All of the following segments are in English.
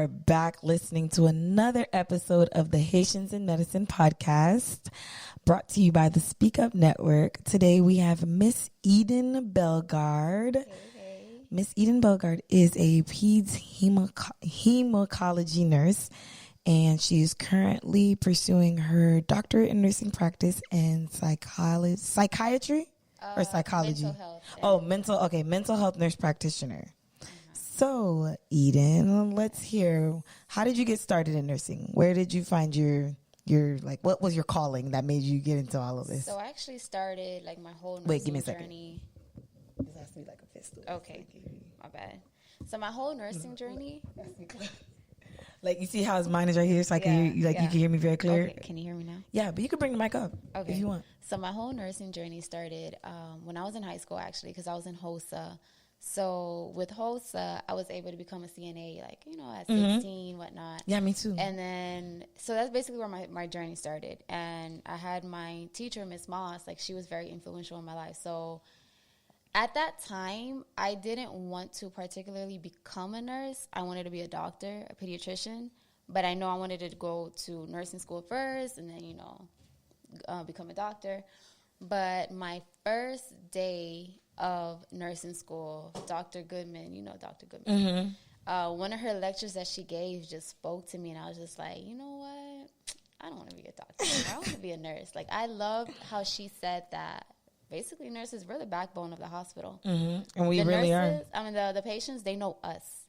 are back listening to another episode of the Haitians in Medicine podcast, brought to you by the Speak Up Network. Today we have Miss Eden Bellegarde. Hey. Miss Eden Bellegarde is a peds hematology nurse, and she is currently pursuing her doctorate in nursing practice and psychiatry or psychology. Mental health. Mental health nurse practitioner. So, Eden, let's hear, how did you get started in nursing? Where did you find your what was your calling that made you get into all of this? So I actually started my whole nursing Wait, give me a journey. This has to be like a pistol. Okay, my bad. So my whole nursing journey. Like, you see how mine is right here, so I can hear you, you can hear me very clear? Okay, can you hear me now? Yeah, but you can bring the mic up if you want. So my whole nursing journey started when I was in high school, actually, because I was in HOSA. So with HOSA, I was able to become a CNA, at 16, whatnot. Yeah, me too. And then, so that's basically where my journey started. And I had my teacher, Miss Moss, she was very influential in my life. So at that time, I didn't want to particularly become a nurse. I wanted to be a doctor, a pediatrician. But I know I wanted to go to nursing school first and then, become a doctor. But my first day of nursing school, Dr. Goodman, Dr. Goodman, one of her lectures that she gave just spoke to me, and I was just like, you know what? I don't want to be a doctor. I want to be a nurse. I loved how she said that basically nurses, we're the backbone of the hospital. And we really nurses, are. The patients, they know us.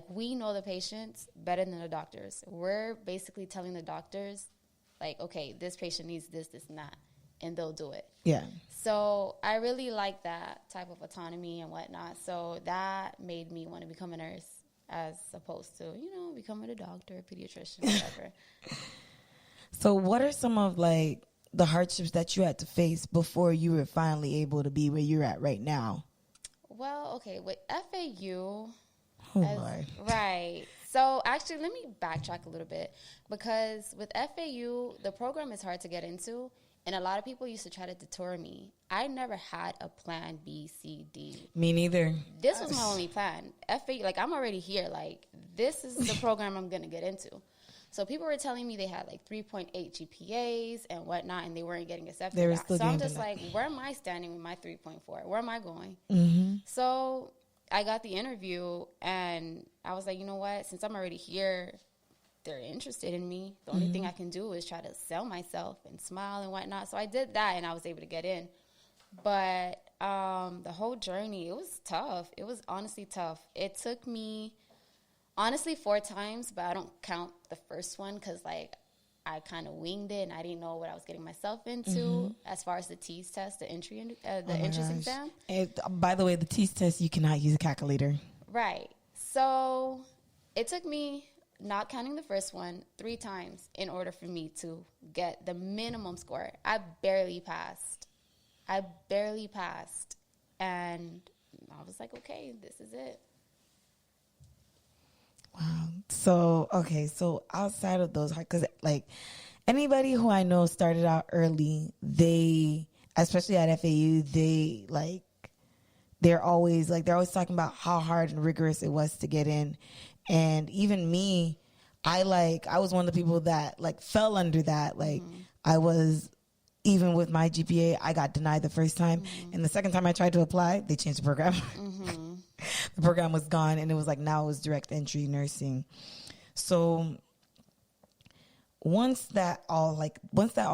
We know the patients better than the doctors. We're basically telling the doctors, okay, this patient needs this, this, and that, and they'll do it. Yeah. So I really like that type of autonomy and whatnot. So that made me want to become a nurse as opposed to, becoming a doctor, a pediatrician, whatever. So what are some of, the hardships that you had to face before you were finally able to be where you're at right now? Well, okay, with FAU... Lord. Right. So actually, let me backtrack a little bit, because with FAU, the program is hard to get into, and a lot of people used to try to deter me. I never had a plan B, C, D. Me neither. This was my only plan. FAU, I'm already here. This is the program I'm going to get into. So people were telling me they had 3.8 GPAs and whatnot, and they weren't getting accepted. They were still so I'm just where am I standing with my 3.4? Where am I going? Mm-hmm. So I got the interview, and I was like, you know what? Since I'm already here, they're interested in me. The only thing I can do is try to sell myself and smile and whatnot. So I did that, and I was able to get in. But the whole journey, it was tough. It was honestly tough. It took me, 4 times, but I don't count the first one because, I kind of winged it, and I didn't know what I was getting myself into as far as the TEAS test, the entrance exam. And, by the way, the TEAS test, you cannot use a calculator. Right. So it took me, not counting the first one, 3 times in order for me to get the minimum score. I barely passed. And I was like, okay, this is it. Wow. So, okay. So outside of those, because anybody who I know started out early, they, especially at FAU, they're always talking about how hard and rigorous it was to get in. And even me, I was one of the people that fell under that. I was, even with my GPA, I got denied the first time. And the second time I tried to apply, they changed the program. The program was gone, and it was now it was direct entry nursing. So once that all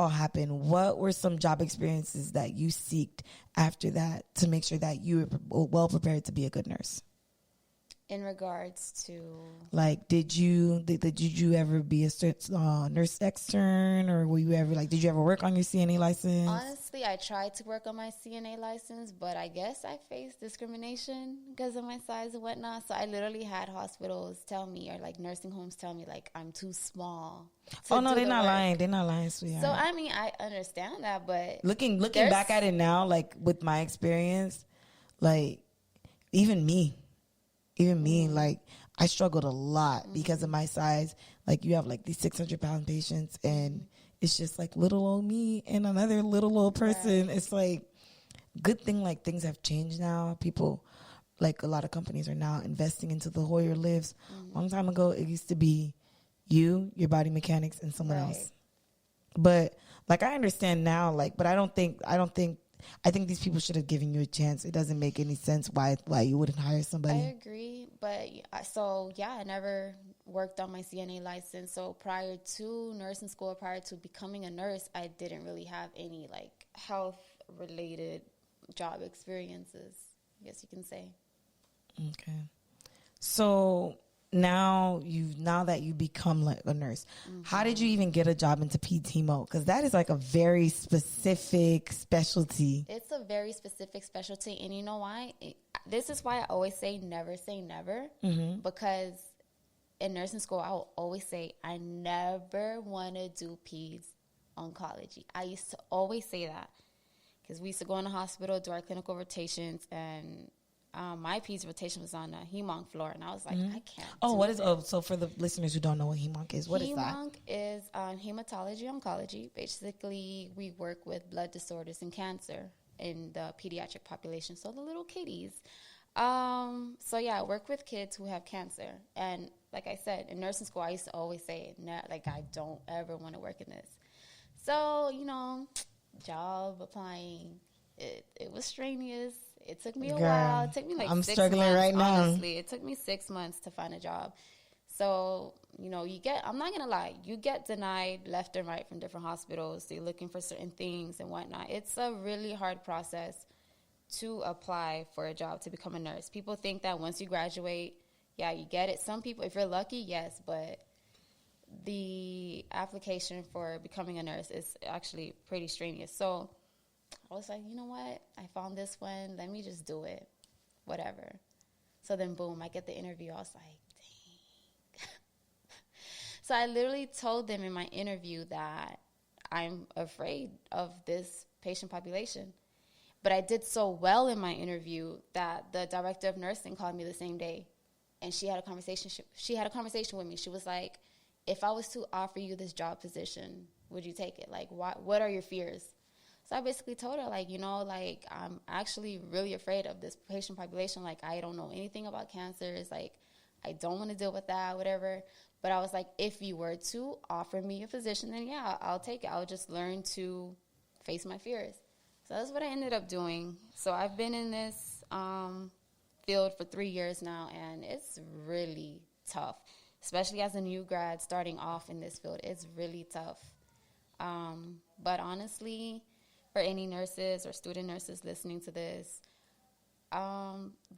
happened, what were some job experiences that you seeked after that to make sure that you were well prepared to be a good nurse? In regards to, did you ever be a nurse extern, or were you ever did you ever work on your CNA license? Honestly, I tried to work on my CNA license, but I guess I faced discrimination because of my size and whatnot. So I literally had hospitals tell me, or nursing homes tell me, I'm too small. Oh no, they're not lying. They're not lying, sweetheart. So I mean, I understand that, but looking back at it now, with my experience, even me, I struggled a lot because of my size. You have these 600-pound patients, and it's just little old me and another little old person. Right. It's good thing things have changed now. People like a lot of companies are now investing into the Where your lives. A long time ago, it used to be you, your body mechanics, and someone else. But like I understand now, like, but I think these people should have given you a chance. It doesn't make any sense why you wouldn't hire somebody. I agree, but I never worked on my CNA license. So prior to nursing school, prior to becoming a nurse, I didn't really have any like health related job experiences, I guess you can say. Okay. So now that you become like a nurse, how did you even get a job into PTMO? Because that is like a very specific specialty. It's a very specific specialty, and you know why? This is why I always say never, because in nursing school, I will always say I never want to do peds oncology. I used to always say that because we used to go in the hospital, do our clinical rotations, and my peds rotation was on the hemonc floor, and I was like, I can't. So for the listeners who don't know what hemonc is, what is that? Hemonc is hematology oncology. Basically, we work with blood disorders and cancer in the pediatric population, so the little kiddies. I work with kids who have cancer, and like I said, in nursing school, I used to always say, I don't ever want to work in this. So, job applying, it was strenuous. It took me a while. It took me like 6 months. I'm struggling right now. Honestly, it took me 6 months to find a job. So, I'm not going to lie, you get denied left and right from different hospitals. They're looking for certain things and whatnot. It's a really hard process to apply for a job to become a nurse. People think that once you graduate, you get it. Some people, if you're lucky, yes, but the application for becoming a nurse is actually pretty strenuous. So I was like, you know what? I found this one. Let me just do it. Whatever. So then, boom, I get the interview. I was like, dang. So I literally told them in my interview that I'm afraid of this patient population. But I did so well in my interview that the director of nursing called me the same day. And she had a conversation. She had a conversation with me. She was like, if I was to offer you this job position, would you take it? Like, what are your fears? So I basically told her, I'm actually really afraid of this patient population. Like, I don't know anything about cancers. Like, I don't want to deal with that, whatever. But I was like, if you were to offer me a position, then I'll take it. I'll just learn to face my fears. So that's what I ended up doing. So I've been in this field for 3 years now, and it's really tough, especially as a new grad starting off in this field. It's really tough. But honestly, for any nurses or student nurses listening to this,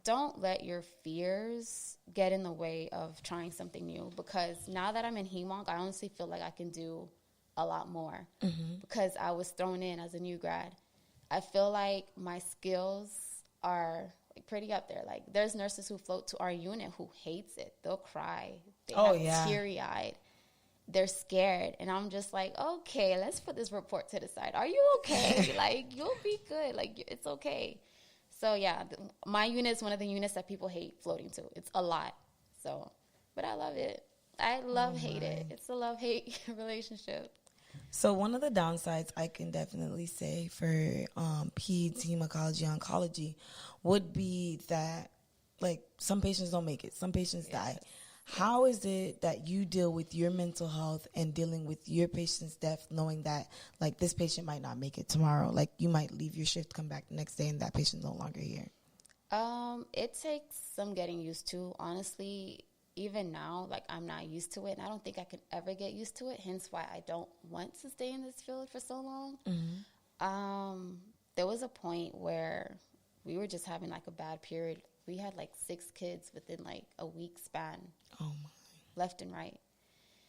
don't let your fears get in the way of trying something new, because now that I'm in HEMONC, I honestly feel like I can do a lot more because I was thrown in as a new grad. I feel like my skills are pretty up there. Like, there's nurses who float to our unit who hates it. They'll cry. They have teary-eyed. They're scared. And I'm just like, okay, let's put this report to the side. Are you okay? Like, you'll be good. Like, it's okay. So, my unit is one of the units that people hate floating to. It's a lot. So, but I love it. I hate it. It's a love-hate relationship. So one of the downsides I can definitely say for peds, hematology, oncology would be that, like, some patients don't make it. Some patients die. How is it that you deal with your mental health and dealing with your patient's death, knowing that, like, this patient might not make it tomorrow? Like, you might leave your shift, come back the next day, and that patient's no longer here. It takes some getting used to. Honestly, even now, like, I'm not used to it, and I don't think I can ever get used to it, hence why I don't want to stay in this field for so long. There was a point where we were just having, like, a bad period. We had, like, 6 kids within, like, a week span. Oh, my. Left and right.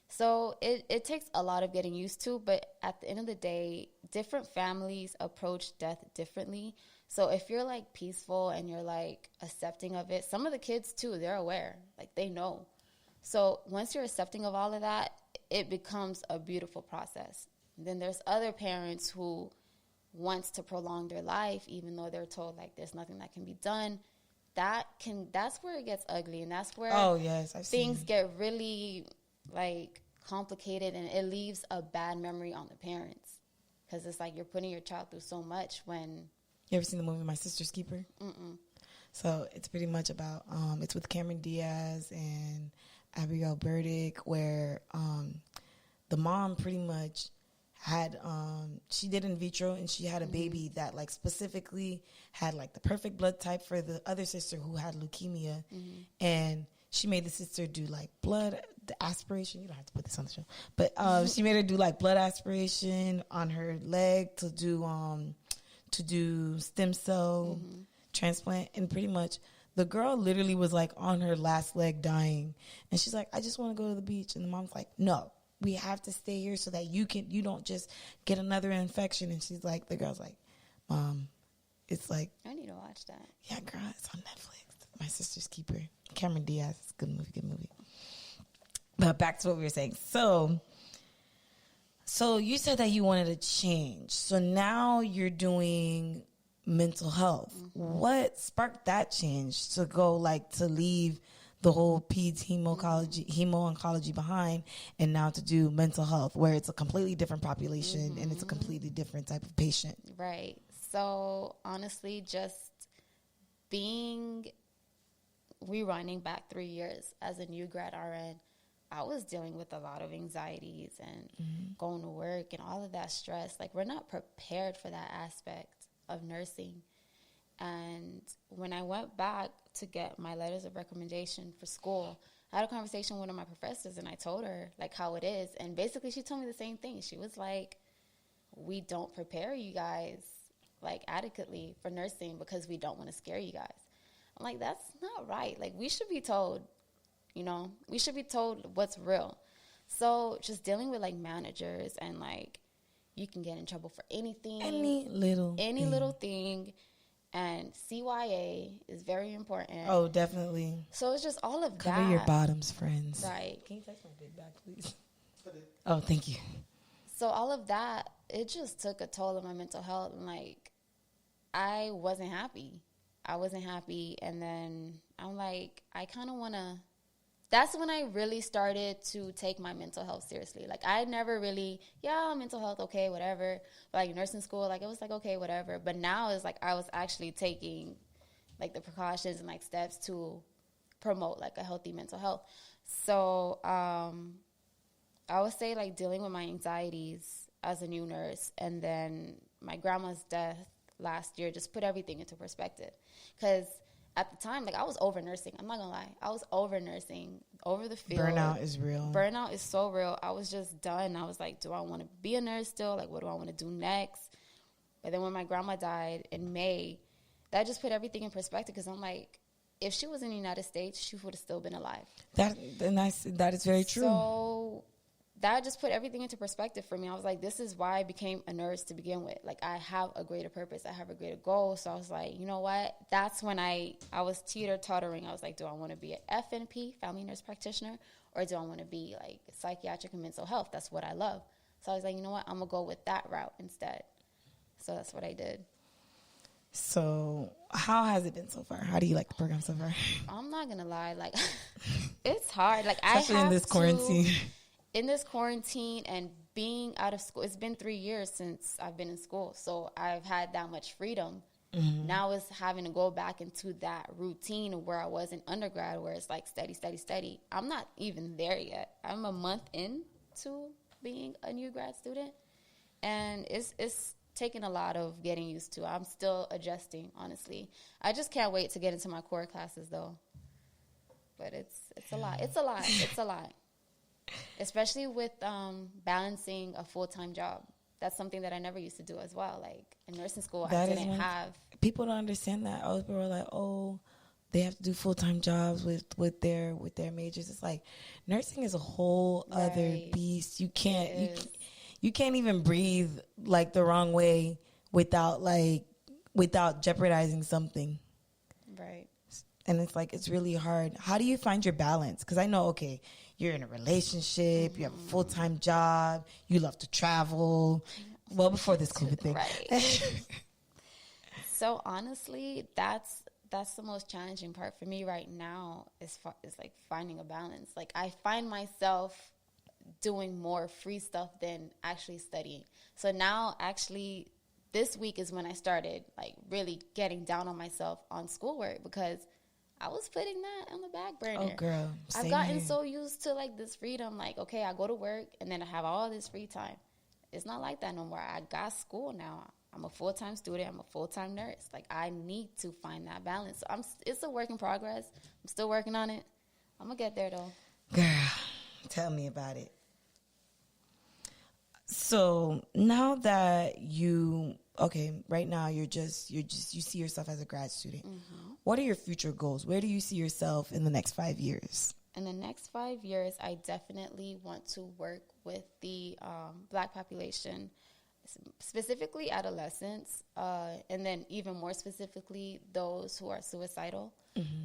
So it takes a lot of getting used to, but at the end of the day, different families approach death differently. So if you're, like, peaceful and you're, like, accepting of it, some of the kids, too, they're aware. Like, they know. So once you're accepting of all of that, it becomes a beautiful process. And then there's other parents who wants to prolong their life, even though they're told, like, there's nothing that can be done. That's where it gets ugly, and that's where things get really, like, complicated, and it leaves a bad memory on the parents, because it's like you're putting your child through so much when... You ever seen the movie My Sister's Keeper? Mm-mm. So it's pretty much about, it's with Cameron Diaz and Abigail Burdick, where the mom pretty much had, she did in vitro, and she had a baby that like specifically had like the perfect blood type for the other sister who had leukemia. And she made the sister do like blood aspiration. You don't have to put this on the show, but she made her do like blood aspiration on her leg to do stem cell transplant. And pretty much the girl literally was like on her last leg dying, and she's like, I just want to go to the beach. And the mom's like, no, we have to stay here so that you don't just get another infection. And she's like, the girl's like, Mom, it's like, I need to watch that. Yeah, girl, it's on Netflix. My Sister's Keeper. Cameron Diaz. It's a good movie. But back to what we were saying. So you said that you wanted to change. So now you're doing mental health. What sparked that change to go like to leave the whole peds hemo-oncology behind, and now to do mental health, where it's a completely different population and it's a completely different type of patient? Right. So honestly, just rewinding back 3 years as a new grad RN, I was dealing with a lot of anxieties and going to work and all of that stress. Like, we're not prepared for that aspect of nursing. And when I went back to get my letters of recommendation for school, I had a conversation with one of my professors, and I told her like how it is. And basically she told me the same thing. She was like, we don't prepare you guys like adequately for nursing because we don't want to scare you guys. I'm like, that's not right. Like, we should be told, we should be told what's real. So just dealing with like managers, and like, you can get in trouble for anything, any little thing. And CYA is very important. Oh, definitely. So it's just all of that. Cover your bottoms, friends. Right. Can you text my big bag, please? Oh, thank you. So all of that, it just took a toll on my mental health. And like, I wasn't happy. And then I'm like, I kind of want to. That's when I really started to take my mental health seriously. Like, I never really, mental health, okay, whatever. But like nursing school, like, it was like, okay, whatever. But now it's like I was actually taking like the precautions and like steps to promote like a healthy mental health. So I would say like dealing with my anxieties as a new nurse, and then my grandma's death last year just put everything into perspective. Because at the time, like, I was over nursing. I'm not gonna lie. I was over nursing, over the field. Burnout is real. Burnout is so real. I was just done. I was like, do I want to be a nurse still? Like, what do I want to do next? But then when my grandma died in May, that just put everything in perspective, because I'm like, if she was in the United States, she would have still been alive. That is very true. So that just put everything into perspective for me. I was like, this is why I became a nurse to begin with. Like, I have a greater purpose. I have a greater goal. So I was like, you know what? That's when I was teeter-tottering. I was like, do I want to be an FNP, family nurse practitioner, or do I want to be like psychiatric and mental health? That's what I love. So I was like, you know what? I'm going to go with that route instead. So that's what I did. So how has it been so far? How do you like the program so far? I'm not going to lie. Like, it's hard. Like, especially in this quarantine. In this quarantine and being out of school, it's been 3 years since I've been in school, so I've had that much freedom. Now it's having to go back into that routine of where I was in undergrad, where it's like study. I'm not even there yet. I'm a month into being a new grad student, and it's taken a lot of getting used to. I'm still adjusting, honestly. I just can't wait to get into my core classes, though. But it's a lot. It's a lot. Especially with balancing a full-time job. That's something that I never used to do as well. Like, in nursing school, I didn't have. People don't understand that. People are like, oh, they have to do full-time jobs with their majors. It's like, nursing is a whole other beast. You can't even breathe like the wrong way without jeopardizing something. Right. And it's like, it's really hard. How do you find your balance? Because I know, okay, you're in a relationship, you have a full-time job, you love to travel. Well, before this COVID thing. Right. So honestly, that's the most challenging part for me right now is like finding a balance. Like, I find myself doing more free stuff than actually studying. So now actually this week is when I started like really getting down on myself on schoolwork, because I was putting that on the back burner. Oh, girl. I've gotten so used to like this freedom. Like, okay, I go to work and then I have all this free time. It's not like that no more. I got school now. I'm a full-time student. I'm a full-time nurse. Like, I need to find that balance. So it's a work in progress. I'm still working on it. I'm going to get there, though. Girl, tell me about it. So now that right now you see yourself as a grad student. Mm-hmm. What are your future goals? Where do you see yourself in the next 5 years? In the next 5 years, I definitely want to work with the Black population, specifically adolescents, and then even more specifically those who are suicidal,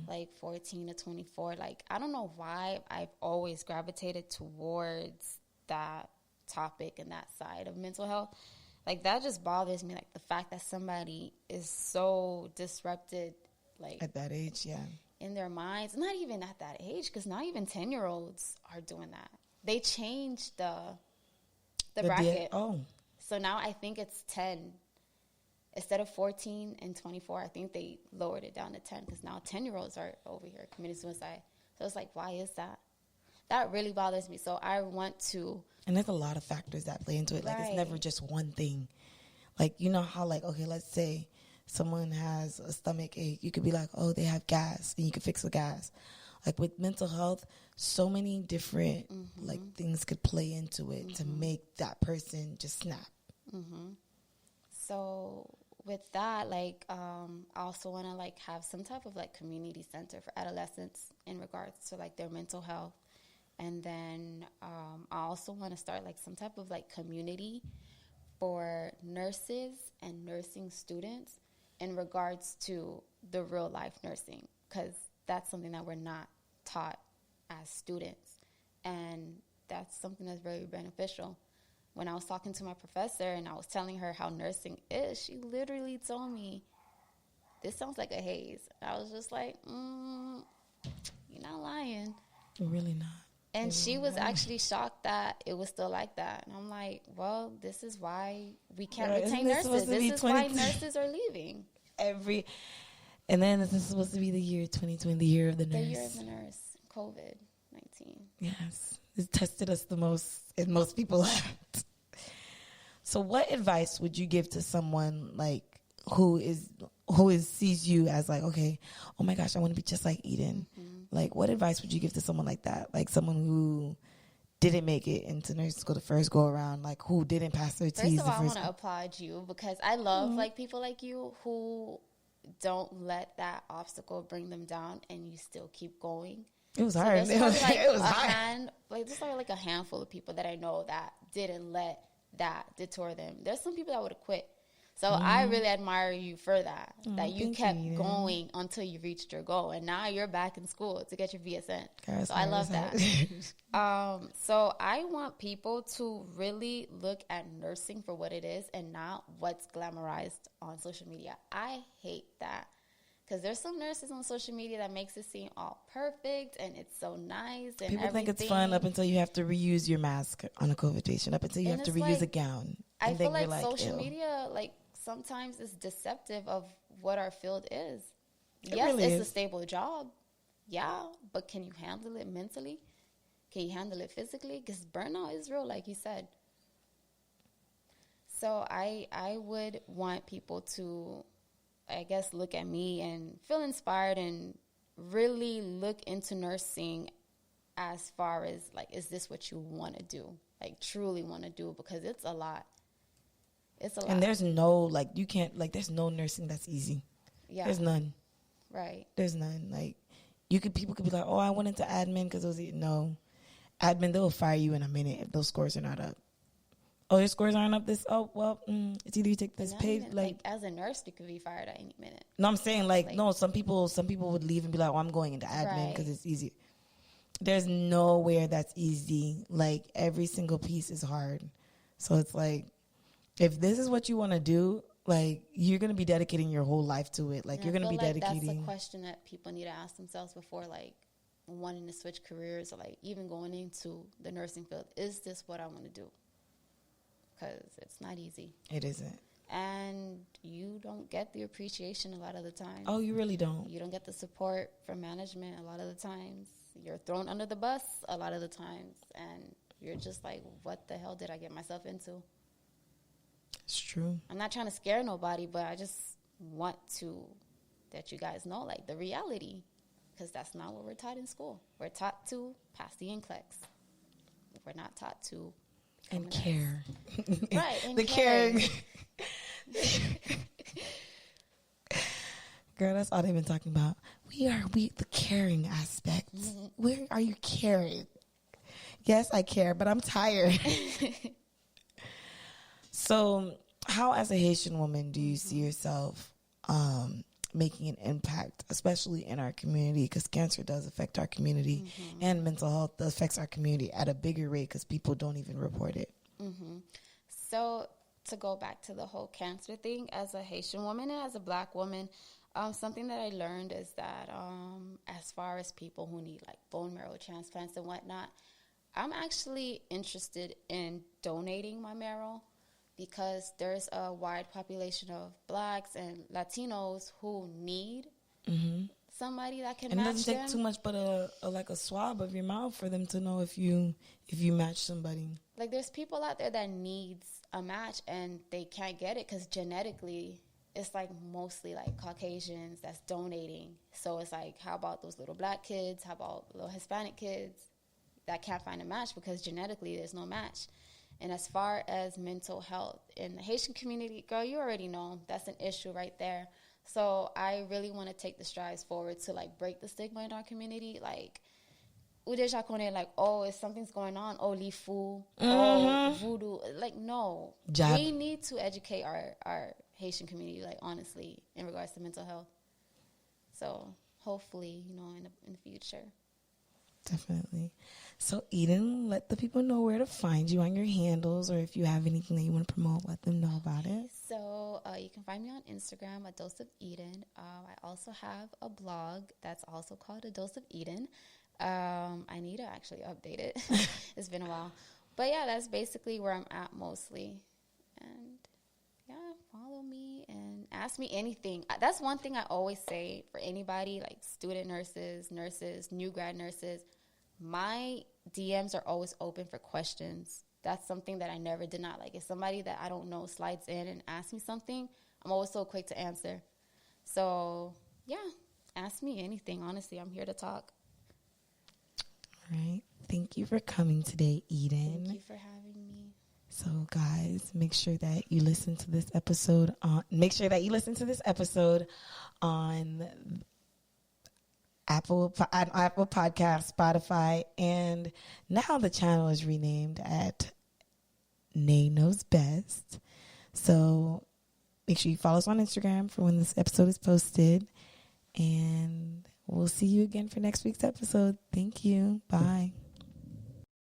like 14 to 24. Like, I don't know why I've always gravitated towards that topic and that side of mental health. Like, that just bothers me, like the fact that somebody is so disrupted, like at that age, yeah, in their minds. Not even at that age, because not even 10-year-olds are doing that. They changed the bracket. So now I think it's 10 instead of 14 and 24. I think they lowered it down to 10, because now 10-year-olds are over here committing suicide. So it's like, why is that? That really bothers me. So I want to. And there's a lot of factors that play into it. Like, it's never just one thing. Like, you know how, like, okay, let's say someone has a stomach ache. You could be like, oh, they have gas, and you can fix the gas. Like, with mental health, so many different, like, things could play into it to make that person just snap. So with that, like, I also want to, like, have some type of, like, community center for adolescents in regards to, like, their mental health. And then I also want to start, like, some type of, like, community for nurses and nursing students in regards to the real life nursing, because that's something that we're not taught as students. And that's something that's very beneficial. When I was talking to my professor and I was telling her how nursing is, she literally told me, this sounds like a haze. I was just like, you're not lying. You're really not. And she was actually shocked that it was still like that. And I'm like, well, this is why we can't retain nurses. This is why nurses are leaving. And then this is supposed to be the year 2020, the year of the nurse. The year of the nurse, COVID-19. Yes. It tested us the most, and most people haven't. So what advice would you give to someone, like, who sees you as, like, okay, oh my gosh, I want to be just like Eden. Like, what advice would you give to someone like that? Like, someone who didn't make it into nursing school the first go around, like, who didn't pass their T's. First of all, I want to applaud you, because I love like people like you who don't let that obstacle bring them down, and you still keep going. It was hard. It was hard. There's like a handful of people that I know that didn't let that detour them. There's some people that would have quit. So I really admire you for that, that you kept going until you reached your goal. And now you're back in school to get your BSN. So I love that. So I want people to really look at nursing for what it is and not what's glamorized on social media. I hate that, because there's some nurses on social media that makes it seem all perfect and it's so nice. And people think it's fun up until you have to reuse your mask on a COVID patient, up until you have to reuse a gown. I feel like social media, like, sometimes it's deceptive of what our field is. Yes, it's a stable job. Yeah, but can you handle it mentally? Can you handle it physically? Because burnout is real, like you said. So I would want people to, I guess, look at me and feel inspired and really look into nursing as far as, like, is this what you want to do? Like, truly want to do, because it's a lot. It's a lot. And there's no, like, you can't, like, there's no nursing that's easy. Yeah. There's none. Right. There's none. Like, people could be like, oh, I went into admin because it was, no. Admin, they'll fire you in a minute if those scores are not up. Oh, your scores aren't up it's either you take this paid, like, as a nurse, you could be fired at any minute. No, I'm saying, like, no, some people would leave and be like, oh, I'm going into admin because it's easy. There's nowhere that's easy. Like, every single piece is hard. So it's like, if this is what you want to do, like, you're going to be dedicating your whole life to it. Like, you're going to be dedicating. That's a question that people need to ask themselves before, like, wanting to switch careers or, like, even going into the nursing field. Is this what I want to do? Because it's not easy. It isn't. And you don't get the appreciation a lot of the time. Oh, you really don't. You don't get the support from management a lot of the times. You're thrown under the bus a lot of the times. And you're just like, what the hell did I get myself into? It's true. I'm not trying to scare nobody, but I just want to let you guys know, like, the reality. Because that's not what we're taught in school. We're taught to pass the NCLEX. We're not taught to... And care. Right, and the caring. Girl, that's all they've been talking about. The caring aspect. Mm-hmm. Where are you caring? Yes, I care, but I'm tired. So, how as a Haitian woman do you see yourself making an impact, especially in our community, because cancer does affect our community, and mental health affects our community at a bigger rate because people don't even report it. So to go back to the whole cancer thing, as a Haitian woman and as a Black woman, something that I learned is that as far as people who need like bone marrow transplants and whatnot, I'm actually interested in donating my marrow, because there's a wide population of Blacks and Latinos who need somebody that can match them. And it doesn't take too much but a swab of your mouth for them to know if you match somebody. Like, there's people out there that needs a match and they can't get it because genetically it's like mostly like Caucasians that's donating. So it's like, how about those little Black kids? How about little Hispanic kids that can't find a match because genetically there's no match? And as far as mental health in the Haitian community, girl, you already know that's an issue right there. So I really want to take the strides forward to, like, break the stigma in our community. Like, like, oh, if something's going on, oh, lifu, oh, voodoo. Like, no. Jab. We need to educate our Haitian community, like, honestly, in regards to mental health. So hopefully, in the future. Definitely. So, Eden, let the people know where to find you on your handles, or if you have anything that you want to promote, let them know about it. So, you can find me on Instagram, A Dose of Eden. I also have a blog that's also called A Dose of Eden. I need to actually update it. It's been a while. But, yeah, that's basically where I'm at mostly. And, yeah, follow me and ask me anything. That's one thing I always say for anybody, like student nurses, new grad nurses. My DMs are always open for questions. That's something that I never did not like. If somebody that I don't know slides in and asks me something, I'm always so quick to answer. So, yeah, ask me anything. Honestly, I'm here to talk. All right. Thank you for coming today, Eden. Thank you for having me. So, guys, make sure that you listen to this episode on Apple Podcast, Spotify, and now the channel is renamed at Nay Knows Best. So make sure you follow us on Instagram for when this episode is posted, and we'll see you again for next week's episode. Thank you. Bye.